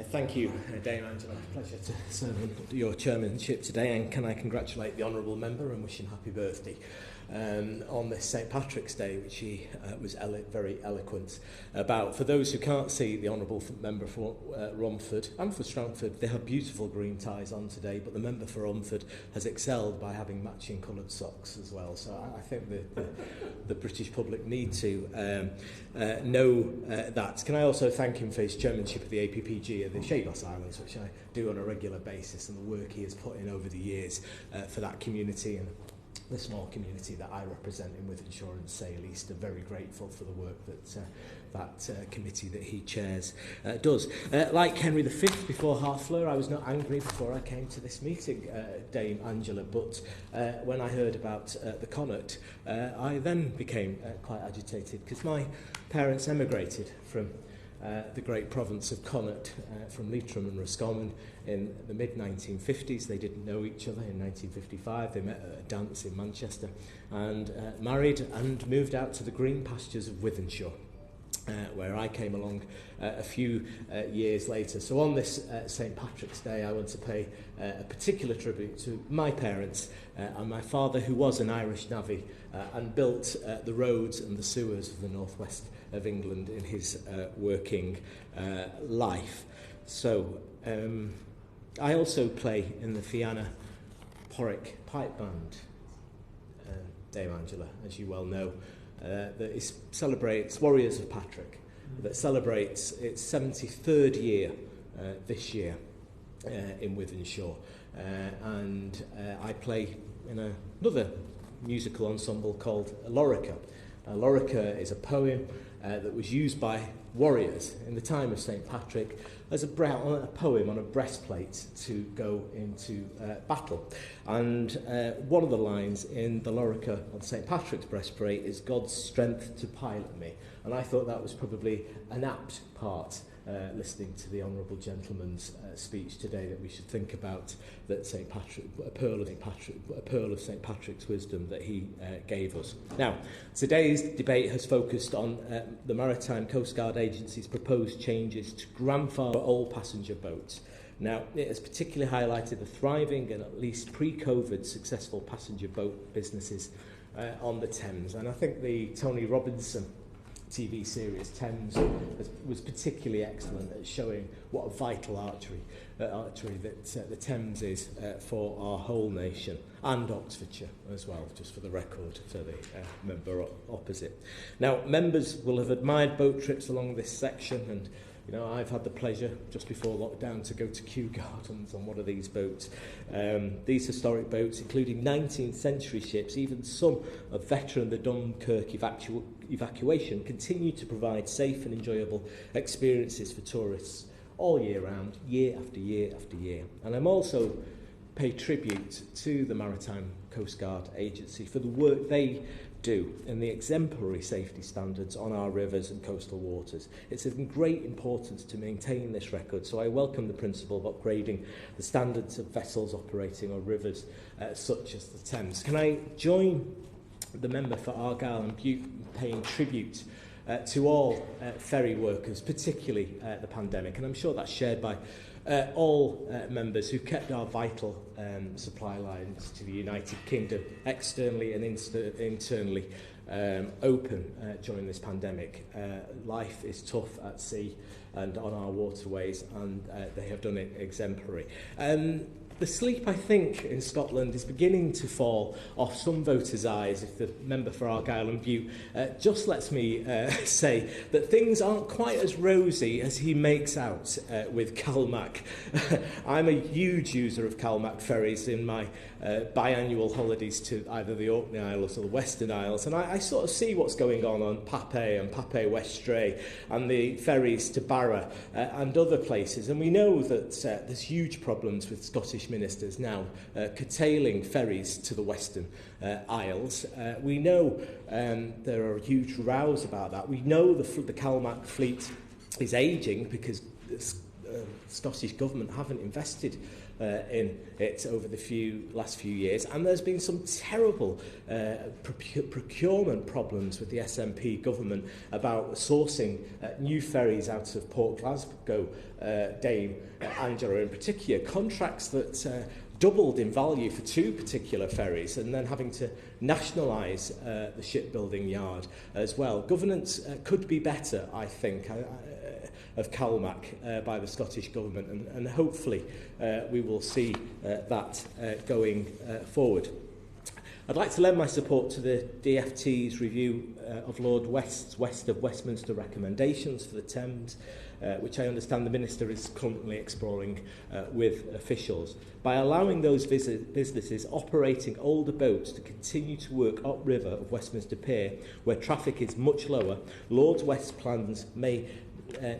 Thank you, Dame Angela. Pleasure to serve under your chairmanship today, and can I congratulate the honourable member and wish him happy birthday on this St Patrick's Day, which he was very eloquent about. For those who can't see the honourable member for Romford and for Strangford, they have beautiful green ties on today, but the member for Romford has excelled by having matching coloured socks as well. So I think the British public need to know that. Can I also thank him for his chairmanship of the APPG of the Chagos Islands, which I do on a regular basis, and the work he has put in over the years for that community and the small community that I represent in Wythenshawe and Sale East. I'm very grateful for the work that committee that he chairs does. Like Henry V before Harfleur, I was not angry before I came to this meeting, Dame Angela, but when I heard about the Connaught, I then became quite agitated because my parents emigrated from the great province of Connaught from Leitrim and Roscommon in the mid-1950s. They didn't know each other in 1955. They met at a dance in Manchester and married and moved out to the green pastures of Wythenshawe, where I came along a few years later. So on this St Patrick's Day, I want to pay a particular tribute to my parents and my father, who was an Irish navvy and built the roads and the sewers of the northwest of England in his working life. So I also play in the Fianna Porrick Pipe Band, Dame Angela, as you well know, that celebrates Warriors of Patrick, that celebrates its 73rd year this year in Wythenshawe. And I play in another musical ensemble called Lorica. Lorica is a poem that was used by warriors in the time of St Patrick as a poem on a breastplate to go into battle. And one of the lines in the Lorica on St Patrick's breastplate is "God's strength to pilot me." And I thought that was probably an apt part, listening to the honourable gentleman's speech today, that we should think about that St Patrick, a pearl of St Patrick's wisdom that he gave us. Now, today's debate has focused on the Maritime Coastguard Agency's proposed changes to grandfather all passenger boats. Now, it has particularly highlighted the thriving and at least pre-COVID successful passenger boat businesses on the Thames. And I think the Tony Robinson TV series Thames was particularly excellent at showing what a vital artery that the Thames is for our whole nation, and Oxfordshire as well, just for the record, for the member opposite. Now, members will have admired boat trips along this section, and I've had the pleasure just before lockdown to go to Kew Gardens on one of these boats. These historic boats, including 19th century ships, even some of veteran the Dunkirk evacuation, continue to provide safe and enjoyable experiences for tourists all year round, year after year after year. And I'm also pay tribute to the Maritime Coastguard Agency for the work they do and the exemplary safety standards on our rivers and coastal waters. It's of great importance to maintain this record, so I welcome the principle of upgrading the standards of vessels operating on rivers such as the Thames. Can I join the member for Argyll and Bute paying tribute to all ferry workers, particularly the pandemic, and I'm sure that's shared by all members who kept our vital supply lines to the United Kingdom externally and internally open during this pandemic. Life is tough at sea and on our waterways, and they have done it exemplary. The sleep, I think, in Scotland is beginning to fall off some voters' eyes, if the member for Argyll and Bute just lets me say that things aren't quite as rosy as he makes out with Calmac. I'm a huge user of Calmac ferries in my biannual holidays to either the Orkney Isles or the Western Isles, and I sort of see what's going on Papay and Papay Westray and the ferries to Barra and other places, and we know that there's huge problems with Scottish ministers now curtailing ferries to the Western Isles. We know there are huge rows about that. We know the Calmac fleet is ageing because Scottish Government haven't invested in it over the last few years, and there's been some terrible procurement problems with the SNP government about sourcing new ferries out of Port Glasgow, Dame Angela in particular, contracts that doubled in value for 2 particular ferries, and then having to nationalise the shipbuilding yard as well. Governance could be better, I think, of CalMac by the Scottish Government, and hopefully we will see that going forward. I'd like to lend my support to the DfT's review of Lord West's West of Westminster recommendations for the Thames, which I understand the Minister is currently exploring with officials. By allowing those businesses operating older boats to continue to work upriver of Westminster Pier, where traffic is much lower, Lord West's plans may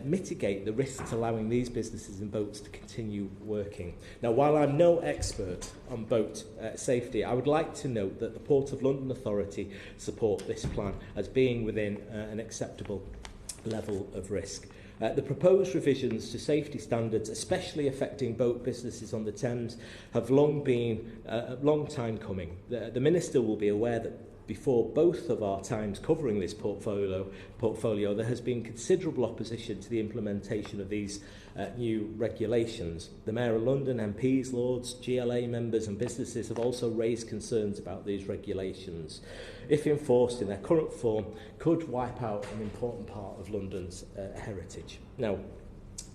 mitigate the risks allowing these businesses and boats to continue working. Now, while I'm no expert on boat safety, I would like to note that the Port of London Authority support this plan as being within an acceptable level of risk. The proposed revisions to safety standards, especially affecting boat businesses on the Thames, have long been a long time coming. The Minister will be aware that before both of our times covering this portfolio, there has been considerable opposition to the implementation of these new regulations. The Mayor of London, MPs, Lords, GLA members and businesses have also raised concerns about these regulations. If enforced in their current form, could wipe out an important part of London's heritage. Now,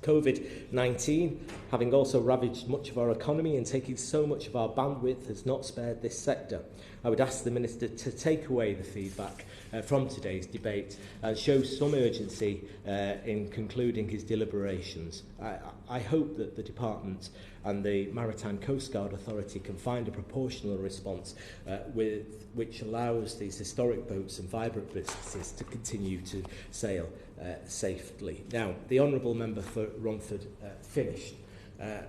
COVID-19, having also ravaged much of our economy and taking so much of our bandwidth, has not spared this sector. I would ask the Minister to take away the feedback from today's debate and show some urgency in concluding his deliberations. I hope that the Department and the Maritime Coastguard Authority can find a proportional response which allows these historic boats and vibrant businesses to continue to sail safely. Now, the Honourable Member for Romford finished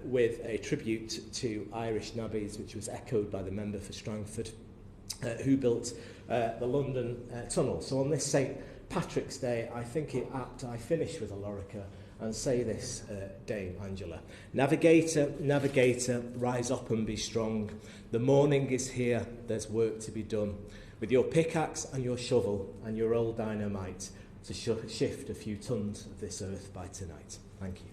with a tribute to Irish navvies, which was echoed by the Member for Strangford, who built the London Tunnel. So on this St Patrick's Day, I think it apt I finish with a lorica and say this, Dame Angela. Navigator, navigator, rise up and be strong. The morning is here, there's work to be done. With your pickaxe and your shovel and your old dynamite to shift a few tons of this earth by tonight. Thank you.